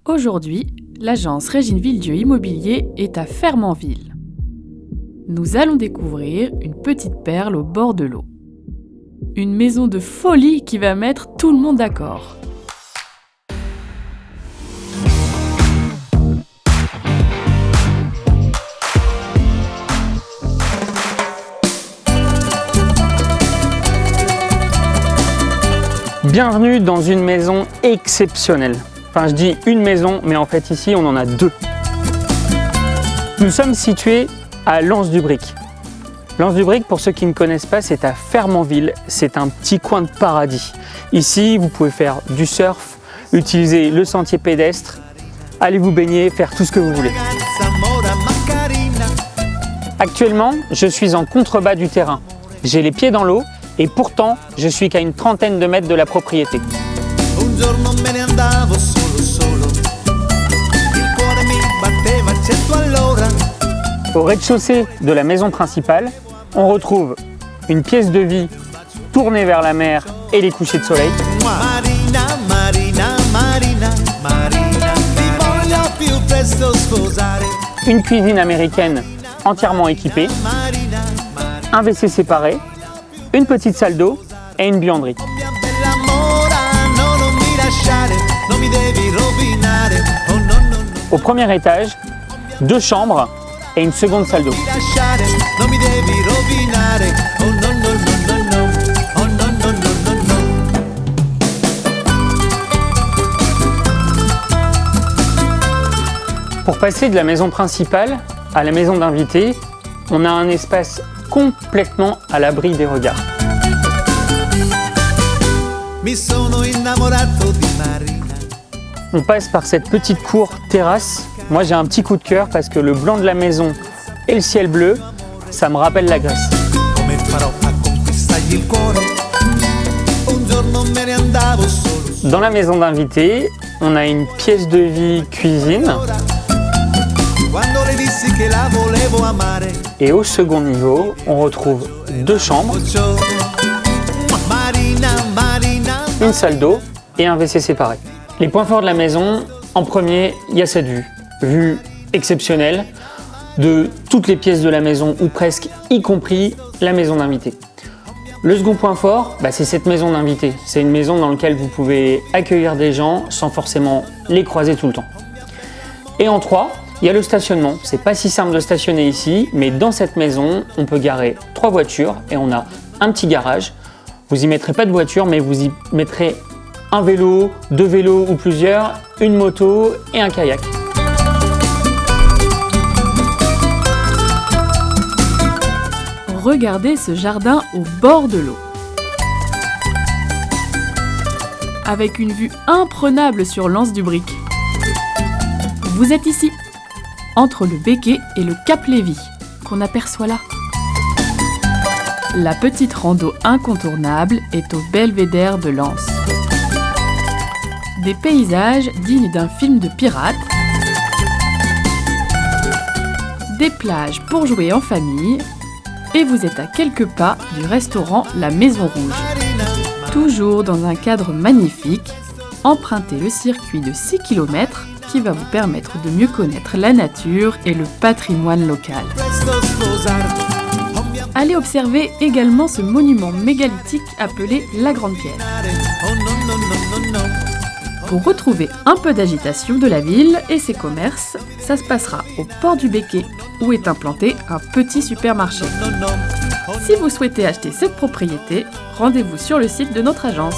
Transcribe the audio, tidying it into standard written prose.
Aujourd'hui, l'agence Régine Villedieu Immobilier est à Fermanville. Nous allons découvrir une petite perle au bord de l'eau. Une maison de folie qui va mettre tout le monde d'accord. Bienvenue dans une maison exceptionnelle. Enfin, je dis une maison, mais en fait ici on en a deux. Nous sommes situés à Lens-du-Bric. Lens-du-Bric, pour ceux qui ne connaissent pas, c'est à Fermanville. C'est un petit coin de paradis. Ici, vous pouvez faire du surf, utiliser le sentier pédestre, aller vous baigner, faire tout ce que vous voulez. Actuellement, je suis en contrebas du terrain. J'ai les pieds dans l'eau et pourtant, je suis qu'à une trentaine de mètres de la propriété. Au rez-de-chaussée de la maison principale, on retrouve une pièce de vie tournée vers la mer et les couchers de soleil. Une cuisine américaine entièrement équipée, un WC séparé, une petite salle d'eau et une buanderie. Au premier étage, 2 chambres et une seconde salle d'eau. Pour passer de la maison principale à la maison d'invités, on a un espace complètement à l'abri des regards. On passe par cette petite cour terrasse. Moi j'ai un petit coup de cœur parce que le blanc de la maison et le ciel bleu, ça me rappelle la Grèce. Dans la maison d'invités, on a une pièce de vie cuisine. Et au second niveau, on retrouve 2 chambres, une salle d'eau et un WC séparé. Les points forts de la maison, en premier, il y a cette vue. Vue exceptionnelle de toutes les pièces de la maison, ou presque, y compris la maison d'invités. Le second point fort, c'est cette maison d'invités. C'est une maison dans laquelle vous pouvez accueillir des gens sans forcément les croiser tout le temps. Et en 3, il y a le stationnement. C'est pas si simple de stationner ici, mais dans cette maison, on peut garer 3 voitures et on a un petit garage. Vous y mettrez pas de voiture, mais vous y mettrez un vélo, 2 vélos ou plusieurs, une moto et un kayak. Regardez ce jardin au bord de l'eau. Avec une vue imprenable sur Lens-du-Bric. Vous êtes ici, entre le Béquet et le Cap Lévy, qu'on aperçoit là. La petite rando incontournable est au belvédère de Lens. Des paysages dignes d'un film de pirate. Des plages pour jouer en famille. Et vous êtes à quelques pas du restaurant La Maison Rouge. Toujours dans un cadre magnifique, empruntez le circuit de 6 km qui va vous permettre de mieux connaître la nature et le patrimoine local. Allez observer également ce monument mégalithique appelé la Grande Pierre. Pour retrouver un peu d'agitation de la ville et ses commerces, ça se passera au port du Béquet, où est implanté un petit supermarché. Si vous souhaitez acheter cette propriété, rendez-vous sur le site de notre agence.